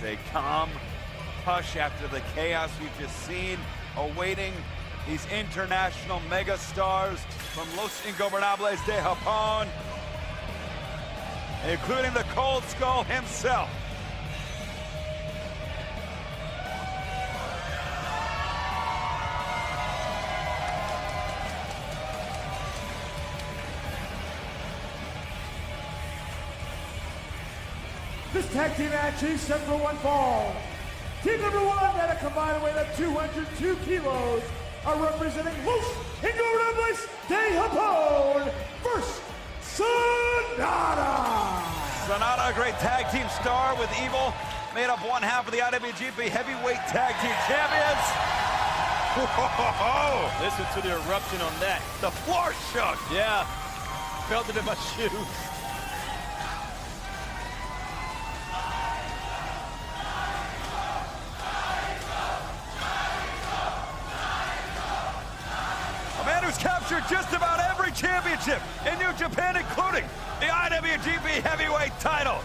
a calm hush after the chaos we've just seen, awaiting these international megastars from Los Ingobernables de Japón, including the Cold Skull himself. This tag team match is set for one fall. Team number one at a combined weight of 202 kilos are representing Los Ingobernables de Japón. First, SANADA. SANADA, a great tag team star with Evil, made up one half of the IWGP Heavyweight Tag Team Champions. Whoa! Listen to the eruption on that. The floor shook. Yeah, felt it in my shoes. A man who's captured just about every championship in New Japan, including the IWGP Heavyweight title.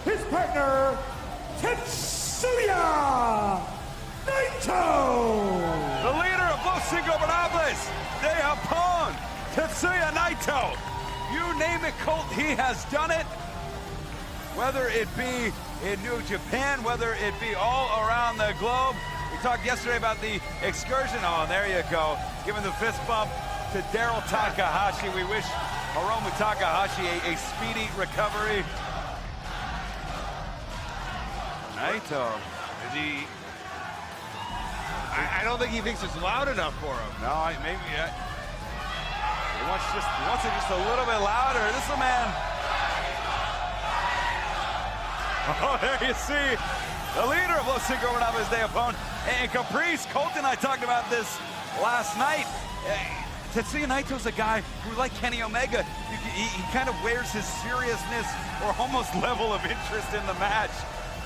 His partner, Tetsuya Naito. The leader of Los Ingobernables de Japón, Tetsuya Naito. You name it, Colt, he has done it. Whether it be in New Japan, whether it be all around the globe. We talked yesterday about the excursion. Oh, there you go. Giving the fist bump to Daryl Takahashi. We wish Hiromu Takahashi a speedy recovery. Naito. Is he... I don't think he thinks it's loud enough for him. No, maybe he wants it just a little bit louder. This is a man. Oh, there you see the leader of Los Ingobernables de Japón and Caprice. Colt and I talked about this last night. Tetsuya Naito's a guy who, like Kenny Omega, he kind of wears his seriousness or almost level of interest in the match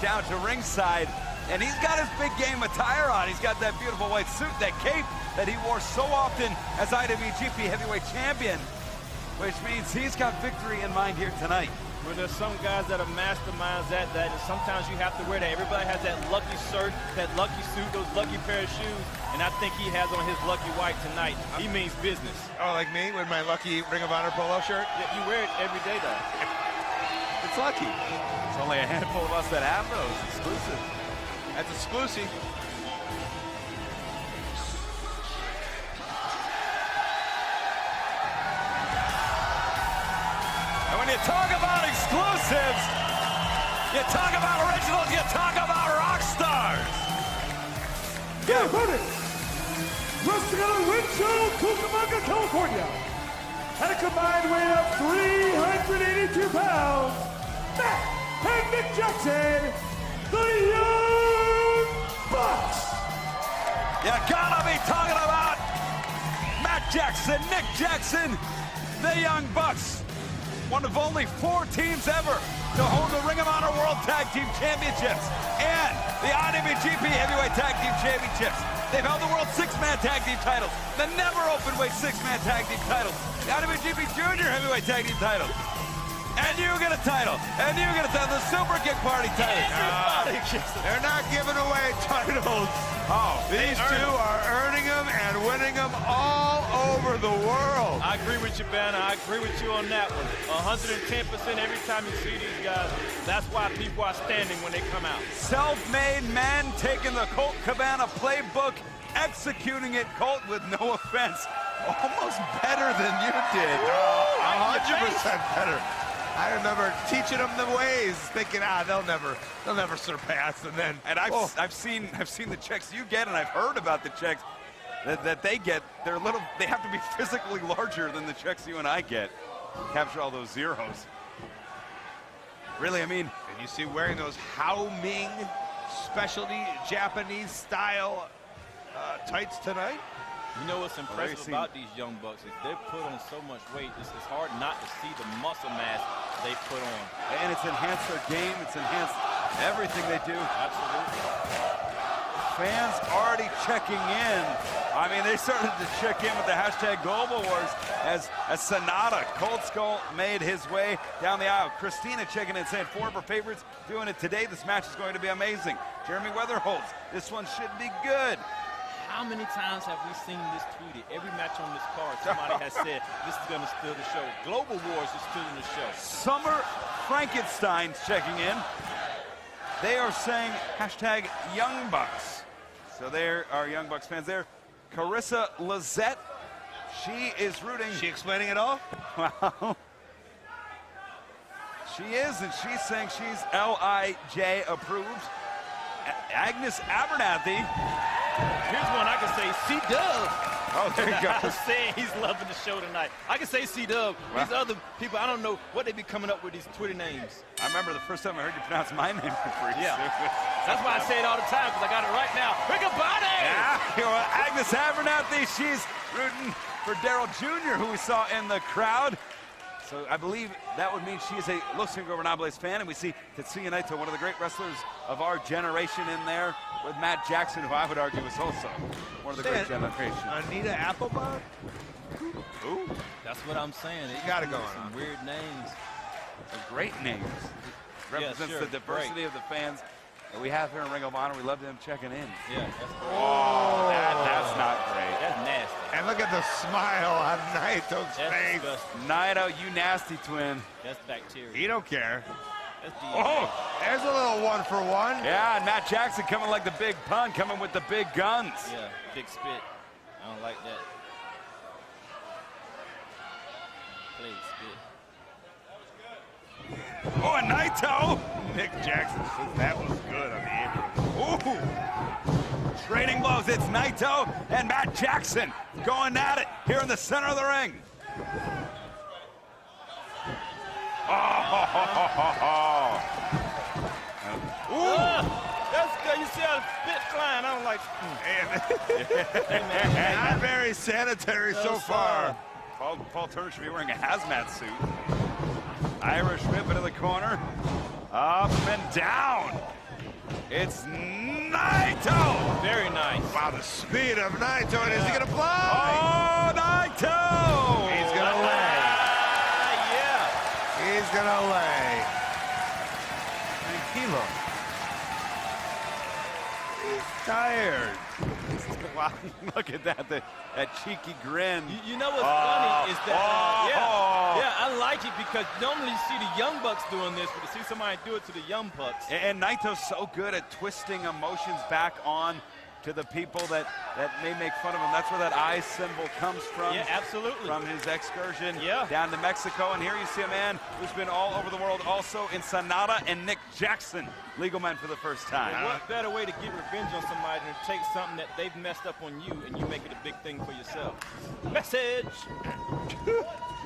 down to ringside. And he's got his big game attire on. He's got that beautiful white suit, that cape that he wore so often as IWGP Heavyweight Champion, which means he's got victory in mind here tonight. Well, there's some guys that are masterminds at that, and sometimes you have to wear that. Everybody has that lucky shirt, that lucky suit, those lucky pair of shoes, and I think he has on his lucky white tonight. He means business. Oh, like me with my lucky Ring of Honor polo shirt? Yeah, you wear it every day, though. It's lucky. There's only a handful of us that have those. Exclusive. That's exclusive. And when you talk about exclusives, you talk about originals, you talk about rock stars. Your opponent, wrestling out of Winchell, Cucamonga, California, at a combined weight of 382 pounds, Matt and Nick Jackson, the Young Bucks. You gotta be talking about Matt Jackson, Nick Jackson, the Young Bucks. One of only 4 teams ever to hold the Ring of Honor World Tag Team Championships and the IWGP Heavyweight Tag Team Championships. They've held the World 6-Man Tag Team titles, the never openweight 6-Man Tag Team titles, the IWGP Junior Heavyweight Tag Team title. And you get a title. And you get a title. The Super Kick Party title. They're not giving away titles. Oh, These two are earning them and winning them all over the world. I agree with you, Ben. I agree with you on that one. 110% every time you see these guys. That's why people are standing when they come out. Self-made men taking the Colt Cabana playbook, executing it, Colt, with no offense, almost better than you did. 100% better. I remember teaching them the ways, thinking, they'll never surpass, and then. And I've seen the checks you get, and I've heard about the checks that they get. They have to be physically larger than the checks you and I get. Capture all those zeros. Really, I mean. And you see wearing those Hao Ming specialty Japanese style tights tonight. You know what's impressive about these Young Bucks is they put on so much weight. It's hard not to see the muscle mass they put on. And it's enhanced their game. It's enhanced everything they do. Absolutely. Fans already checking in. I mean, they started to check in with the hashtag Global Wars as SANADA, Cold Skull, made his way down the aisle. Christina checking in, saying 4 of her favorites doing it today. This match is going to be amazing. Jeremy Weatherholtz, this one should be good. How many times have we seen this tweeted? Every match on this card, somebody has said, this is going to steal the show. Global Wars is stealing the show. Summer Frankenstein's checking in. They are saying hashtag Young Bucks. So there are Young Bucks fans there. Carissa Lizette, she is rooting. She explaining it all? Wow. She is, and she's saying she's LIJ approved. Agnes Abernathy. Here's one I can say, C-Dub. Oh, there you go. I was saying he's loving the show tonight. I can say C-Dub. Wow. These other people, I don't know what they be coming up with these Twitter names. I remember the first time I heard you pronounce my name for free. Yeah. That's why I say it all the time, because I got it right now. Pick a body! Yeah, you know, Agnes Abernathy, she's rooting for Daryl Jr., who we saw in the crowd. So I believe that would mean she is a Los Ingobernables fan, and we see Tetsuya Naito, one of the great wrestlers of our generation, in there with Matt Jackson, who I would argue is also one of the great generations. Anita Applebach? Ooh, That's what I'm saying. You got it going Some on. weird names. some great names. Represents sure, the diversity great. of the fans that we have here in Ring of Honor. We love them checking in. Yeah, that's great. Oh, that's not great. That's nasty. And look at the smile on Naito's That's face. disgusting. Naito, you nasty twin. That's bacteria. He don't care. That's DNA. Oh, There's a little 1-for-1. yeah, and Matt Jackson coming like the big pun, coming with the big guns. Yeah, big spit. I don't like that. Please, spit. Oh, and Naito. Nick Jackson says that was good on the entrance. Ooh. Trading blows. It's Naito and Matt Jackson going at it here in the center of the ring. Oh. Ooh. That's good. You see how the spit flying? I don't like. Not very sanitary so far. Paul Turner should be wearing a hazmat suit. Irish whip into the corner. Up and down. It's Naito. Very nice. Wow, the speed of Naito. And is he going to fly? Oh, Naito. He's going to lay. Yeah. He's going to lay. Tranquilo. He's tired. Wow, look at that, that cheeky grin. You know what's funny is that, oh. yeah, I like it because normally you see the Young Bucks doing this, but to see somebody do it to the Young Bucks. And Naito's so good at twisting emotions back on to the people that may make fun of him. That's where that eye symbol comes from. Yeah, absolutely. From his excursion Yeah. down to Mexico. And here you see a man who's been all over the world, also in SANADA, and Nick Jackson, legal man for the first time. What better way to get revenge on somebody than to take something that they've messed up on you and you make it a big thing for yourself? Message!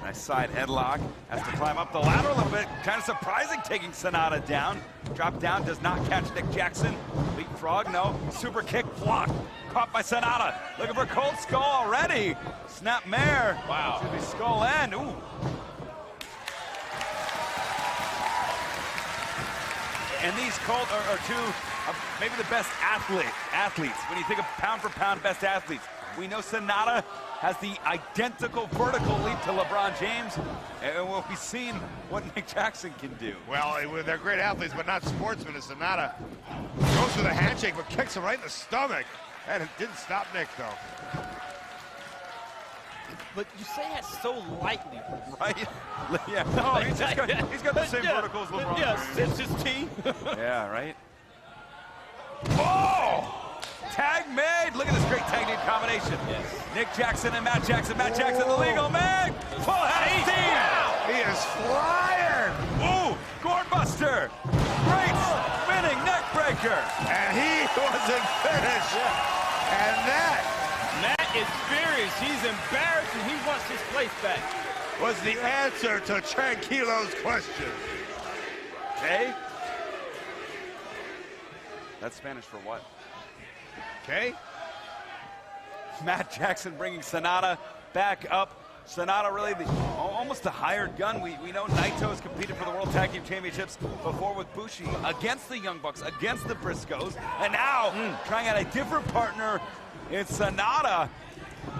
Nice side headlock. Has to climb up the ladder a little bit. Kind of surprising taking SANADA down. Drop down, does not catch Nick Jackson. Leapfrog, no. Super kick, blocked. Caught by SANADA. Looking for Cold Skull already. Snap mare. Wow. Should be skull end. Ooh. And these Colt are two of maybe the best athletes. When you think of pound for pound best athletes. We know SANADA has the identical vertical leap to LeBron James, and we'll be seeing what Nick Jackson can do. Well, they're great athletes, but not sportsmen. As SANADA goes for the handshake, but kicks him right in the stomach. And it didn't stop Nick, though. But you say that so lightly. Right? Yeah. No, he's got the same vertical as LeBron. Yeah, since his team. Yeah, right? Oh! Tag made! Look at this great tag team combination. Yes. Nick Jackson and Matt Jackson. Matt Jackson, the legal man. Full head of steam. He is flying! Ooh, Gourbuster. Great spinning neck breaker. And he wasn't finished. And that Matt is furious. He's embarrassed and he wants his place back. was the answer to Tranquilo's question. Okay. That's Spanish for what? Okay? Matt Jackson bringing SANADA back up. SANADA really almost a hired gun. We know Naito has competed for the World Tag Team Championships before with Bushi, against the Young Bucks, against the Briscoes, and now trying out a different partner in SANADA.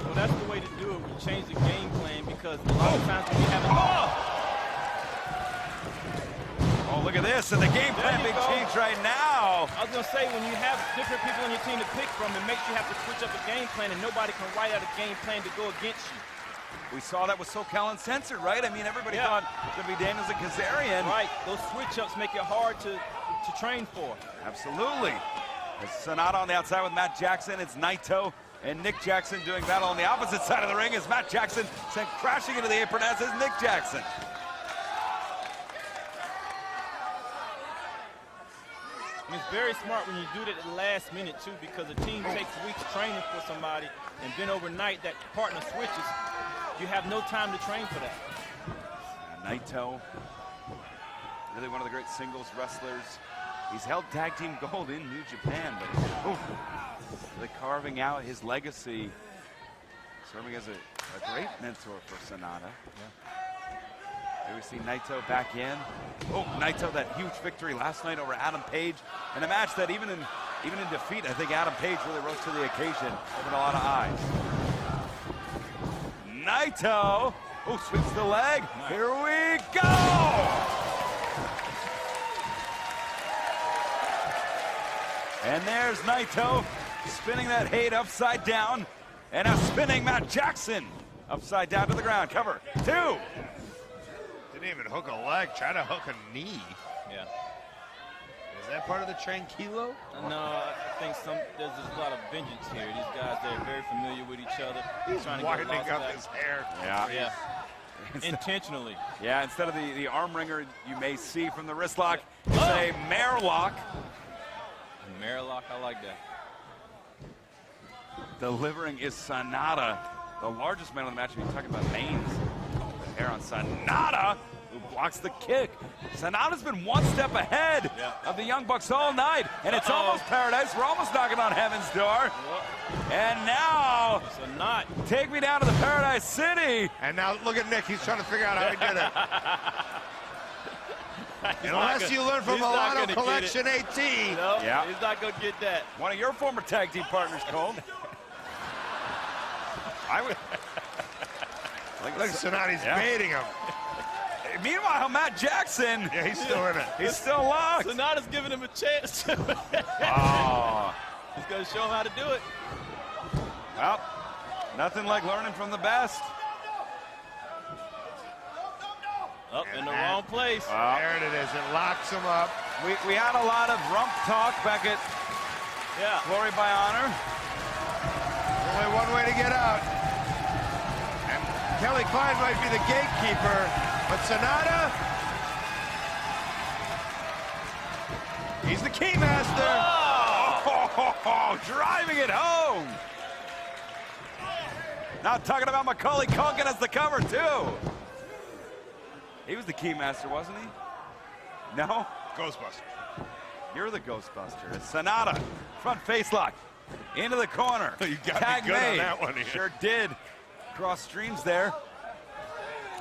Well, that's the way to do it. We change the game plan, because a lot of times when you have Oh, look at this, and the game plan being changed right now. I was going to say, when you have different people on your team to pick from, it makes you have to switch up a game plan, and nobody can write out a game plan to go against you. We saw that with SoCal Uncensored, right? I mean, everybody thought it would be Daniels and Kazarian. Right, those switch-ups make it hard to train for. Absolutely. It's SANADA on the outside with Matt Jackson. It's Naito and Nick Jackson doing battle on the opposite side of the ring as Matt Jackson sent crashing into the apron, as is Nick Jackson. And it's very smart when you do that at the last minute, too, because a team takes weeks training for somebody, and then overnight that partner switches. You have no time to train for that. Naito, really one of the great singles wrestlers. He's held tag team gold in New Japan, but really carving out his legacy, serving as a great mentor for SANADA. Here we see Naito back in. Oh, Naito, that huge victory last night over Adam Page, in a match that even in defeat, I think Adam Page really rose to the occasion, opened a lot of eyes. Naito, oh, sweeps the leg. Nice. Here we go! And there's Naito spinning that hate upside down, and now spinning Matt Jackson upside down to the ground. Cover 2. Didn't even hook a leg, try to hook a knee. Yeah. Is that part of the tranquilo? No, I think there's just a lot of vengeance here. These guys, they're very familiar with each other. He's trying to winding get up his hair. Yeah. Intentionally. Yeah, instead of the arm wringer you may see from the wrist lock, it's a mare lock. Mare lock, I like that. Delivering is SANADA, the largest man on the match. You're talking about names. Here on SANADA, who blocks the kick. SANADA's been one step ahead of the Young Bucks all night, and it's almost paradise. We're almost knocking on heaven's door. And now, it's a knot. Take me down to the Paradise City. And now look at Nick. He's trying to figure out how he did it. Unless you learn from Milano Collection 18. No, he's not going to get that. One of your former tag team partners, Cole. I would. Look, SANADA's baiting him. Meanwhile, Matt Jackson. Yeah, he's still in it. He's still locked. SANADA's giving him a chance. Oh. He's going to show him how to do it. Well, nothing like learning from the best. Up in the wrong place. There it is. It locks him up. We had a lot of rump talk back at Glory by Honor. Only one way to get out. Kelly Klein might be the gatekeeper, but SANADA, he's the key master. Oh, driving it home. Now talking about Macaulay Culkin as the cover, too. He was the key master, wasn't he? No? Ghostbuster. You're the Ghostbuster. It's SANADA. Front face lock. Into the corner. You got Tag me good made. on that one. Sure did. Cross streams there.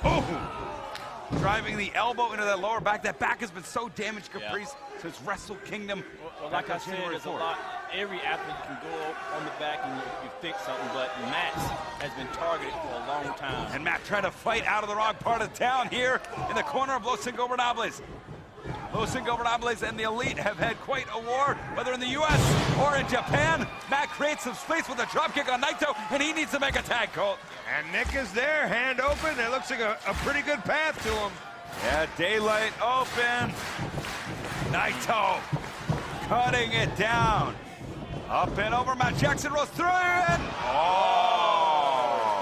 Oh! Driving the elbow into that lower back. That back has been so damaged, Caprice, since Wrestle Kingdom. Well, like I said, there's a lot. Every athlete can go on the back and you fix something, but Matt's has been targeted for a long time. And Matt trying to fight out of the wrong part of town here in the corner of Los Ingobernables. Los Ingobernables and the Elite have had quite a war, whether in the U.S. or in Japan. Matt creates some space with a dropkick on Naito, and he needs to make a tag, Colt. And Nick is there, hand open. It looks like a pretty good path to him. Yeah, daylight open. Naito cutting it down. Up and over, Matt Jackson rolls through it. Oh!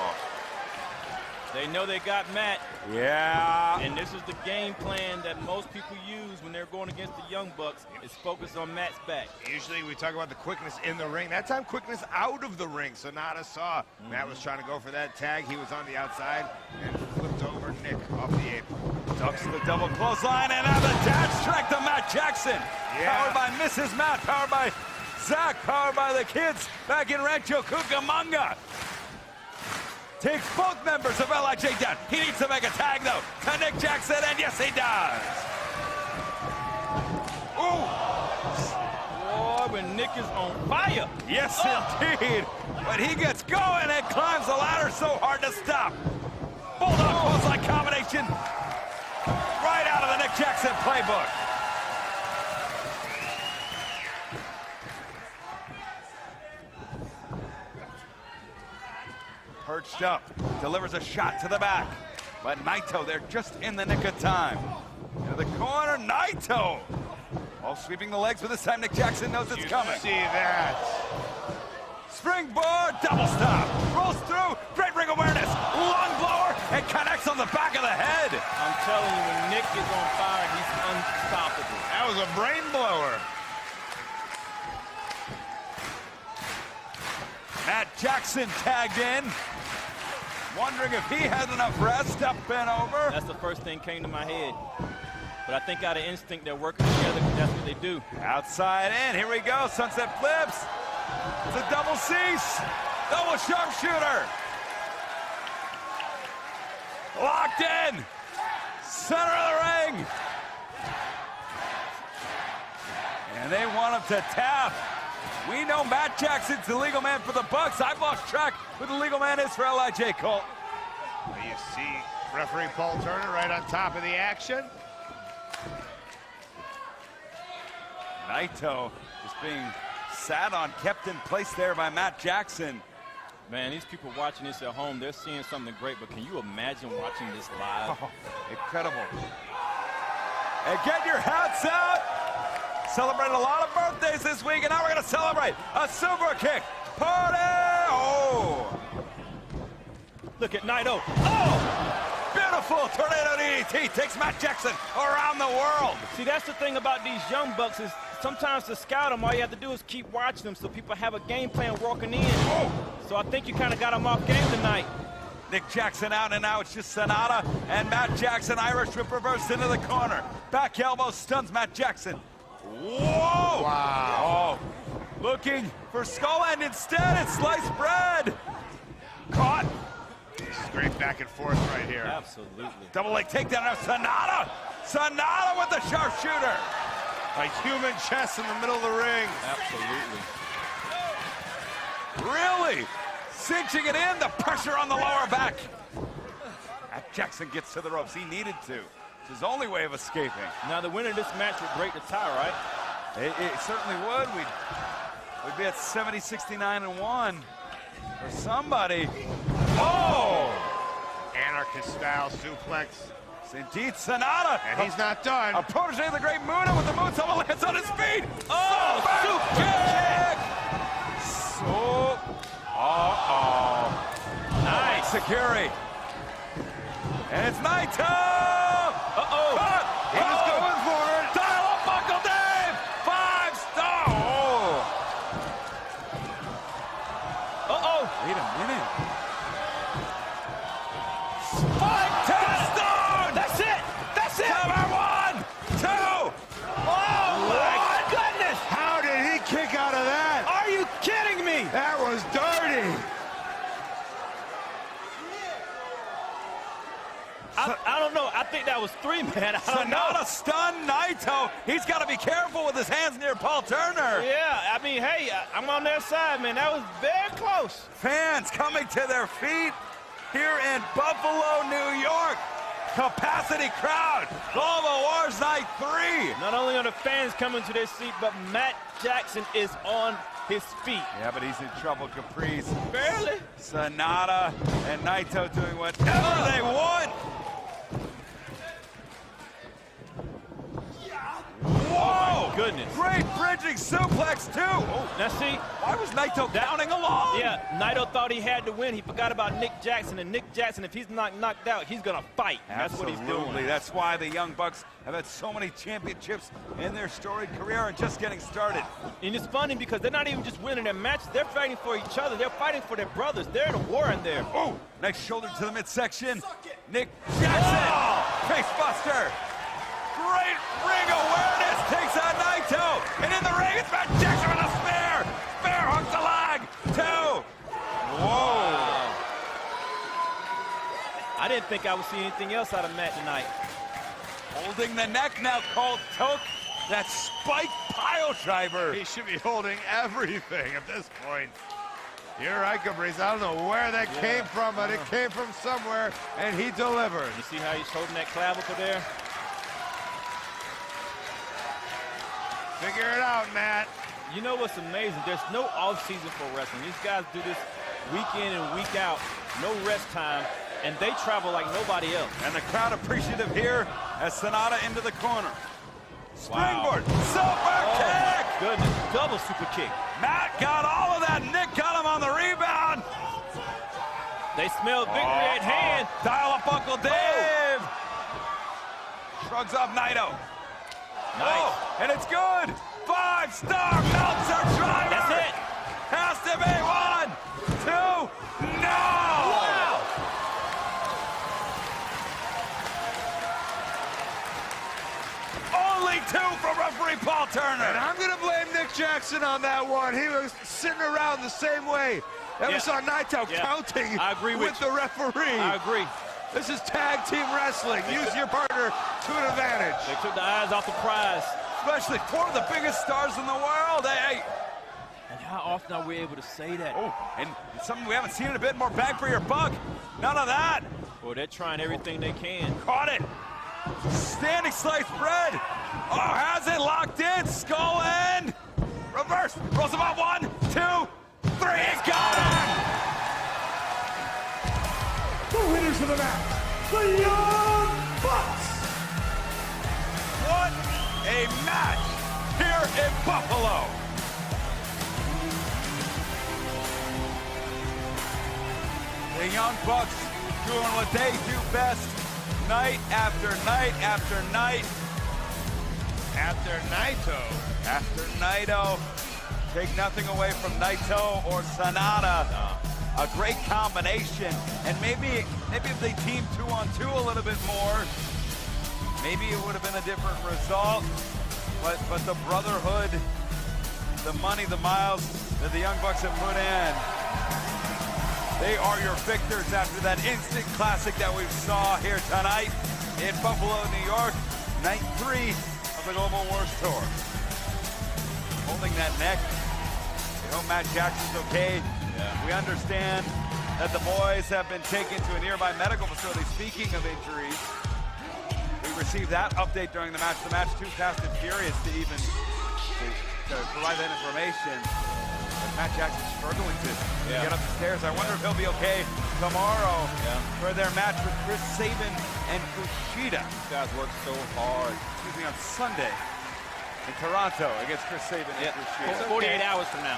They know they got Matt. Yeah. And this is the game plan that most people use when they're going against the Young Bucks. Is focus on Matt's back. Usually we talk about the quickness in the ring. That time, quickness out of the ring. SANADA saw Matt was trying to go for that tag. He was on the outside and flipped over Nick off the apron. Ducks the double clothesline and now the dash strike to Matt Jackson. Powered by Mrs. Matt, powered by Zach, powered by the kids back in Rancho Cucamonga. takes both members of LIJ down. He needs to make a tag, though, to Nick Jackson, and yes, he does. Ooh. Boy, when Nick is on fire. Yes, indeed. When he gets going and climbs the ladder, so hard to stop. Bulldog clothesline combination right out of the Nick Jackson playbook. Perched up, delivers a shot to the back. But Naito, they're just in the nick of time. Into the corner, Naito. Oh, sweeping the legs, but this time Nick Jackson knows it's coming. See that. Springboard, double stop. Rolls through, great ring awareness. Lung blower, and connects on the back of the head. I'm telling you, when Nick is on fire, he's unstoppable. That was a brain blower. Matt Jackson tagged in. Wondering if he had enough rest, up and over. That's the first thing came to my head. But I think out of instinct, they're working together because that's what they do. Outside in, here we go, sunset flips. It's a double cease, double sharpshooter. Locked in, center of the ring. And they want him to tap. We know Matt Jackson's the legal man for the Bucks. I've lost track who the legal man is for LIJ, Colt. You see referee Paul Turner right on top of the action. Naito is being sat on, kept in place there by Matt Jackson. Man, these people watching this at home, they're seeing something great, but can you imagine watching this live? Oh, incredible. And get your hats out. Celebrated a lot of birthdays this week, and now we're going to celebrate a super kick. Party! Oh! Look at Naito. Oh! Beautiful tornado DDT takes Matt Jackson around the world. See, that's the thing about these young bucks is sometimes to scout them, all you have to do is keep watching them so people have a game plan walking in. Oh! So I think you kind of got them off game tonight. Nick Jackson out, and now it's just SANADA and Matt Jackson. Irish whip reversed into the corner. Back elbow stuns Matt Jackson. Whoa! Wow. Oh, looking for skull end instead. It's sliced bread. Caught. Straight back and forth right here. Absolutely. Double leg takedown now. SANADA. SANADA with the sharpshooter. A human chest in the middle of the ring. Absolutely. Really cinching it in. The pressure on the lower back. Matt Jackson gets to the ropes. He needed to. It's his only way of escaping. Now the winner of this match would break the tie, right? It certainly would. We'd be at 70, 69, and 1 for somebody. Oh! Anarchist style suplex. It's indeed SANADA. And he's not done. A protege of the great Muda with the moonsault, lands on his feet. Oh, super kick! So, nice. Sakiri. And it's Naito. He was going for it. Dial up, Uncle Dave. 5-star. Wait a minute. Spike to the stone. That's it. That's it. Number 1, 2. Oh, my goodness. How did he kick out of that? Are you kidding me? That was dirty. I don't know. I think that was 3, man. I don't know. SANADA stunned Naito. He's got to be careful with his hands near Paul Turner. Yeah, I mean, hey, I'm on their side, man. That was very close. Fans coming to their feet here in Buffalo, New York. Capacity crowd. Global Wars Night 3. Not only are the fans coming to their seat, but Matt Jackson is on his feet. Yeah, but he's in trouble, Caprice. Barely. SANADA and Naito doing whatever they want. Whoa! Goodness. Great bridging suplex, too. Oh, now see. Why was Naito downing along? Yeah, Naito thought he had to win. He forgot about Nick Jackson. And Nick Jackson, if he's not knocked out, he's going to fight. That's what he's doing. That's why the Young Bucks have had so many championships in their storied career and just getting started. And it's funny because they're not even just winning their matches. They're fighting for each other. They're fighting for their brothers. They're in a war in there. Oh, nice shoulder to the midsection. Nick Jackson, face buster. Great ring awareness, takes on Naito. And in the ring, it's Matt Jackson with a spear. Spear hooks the leg. 2. Whoa. I didn't think I would see anything else out of Matt tonight. Holding the neck now, Colt took that spike pile driver. He should be holding everything at this point. You're right, Caprice. I don't know where that came from, but it came from somewhere, and he delivered. You see how he's holding that clavicle there? Figure it out, Matt. You know what's amazing? There's no off-season for wrestling. These guys do this week in and week out, no rest time, and they travel like nobody else. And the crowd appreciative here as SANADA into the corner. Springboard, super kick! Goodness, double super kick. Matt got all of that. Nick got him on the rebound. They smell victory at hand. Dial up Uncle Dave. Shrugs off Naito. Nice. And it's good. 5-star Meltzer driver. That's it. Has to be 1, 2, no! Wow. Only 2 from referee Paul Turner. And I'm going to blame Nick Jackson on that one. He was sitting around the same way that we saw Naito counting I agree with the referee. I agree. This is tag team wrestling. Use your partner to an advantage. They took the eyes off the prize. Especially 4 of the biggest stars in the world. Hey. And how often are we able to say that? Oh, and something we haven't seen in a bit. More bang for your buck. None of that. Boy, they're trying everything they can. Caught it. Standing sliced bread. Oh, has it locked in. Skull end. Reverse. Rolls him up. 1, 2, 3. He's got it. The winners of the match, the Young Bucks. What a match here in Buffalo. The Young Bucks doing what they do best, night after night after night. After Naito. After Naito. Take nothing away from Naito or SANADA. A great combination. And maybe if they teamed 2-on-2 a little bit more, maybe it would have been a different result. But the brotherhood, the money, the miles that the Young Bucks have put in, they are your victors after that instant classic that we saw here tonight in Buffalo, New York. Night 3 of the Global Wars Tour. Holding that neck. We hope Matt Jackson's okay. We understand that the boys have been taken to a nearby medical facility. Speaking of injuries, we received that update during the match. The match too fast and furious to even to provide that information. Matt Jackson's struggling to get up the stairs. I wonder if he'll be okay tomorrow for their match with Chris Sabin and Kushida. These guys work so hard. Excuse me, on Sunday in Toronto against Chris Sabin and Kushida. 48 hours from now.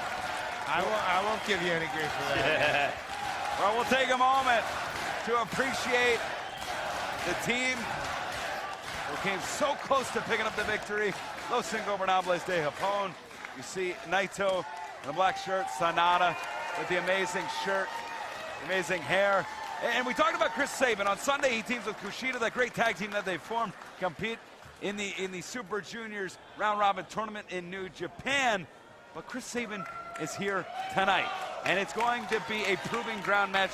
I won't give you any grief for that. Well, we'll take a moment to appreciate the team who came so close to picking up the victory. Los Ingobernables de Japón. You see Naito in the black shirt, SANADA with the amazing shirt, amazing hair. And we talked about Chris Sabin. On Sunday, he teams with Kushida, that great tag team that they formed, compete in the Super Juniors round robin tournament in New Japan. But Chris Sabin is here tonight. And it's going to be a proving ground match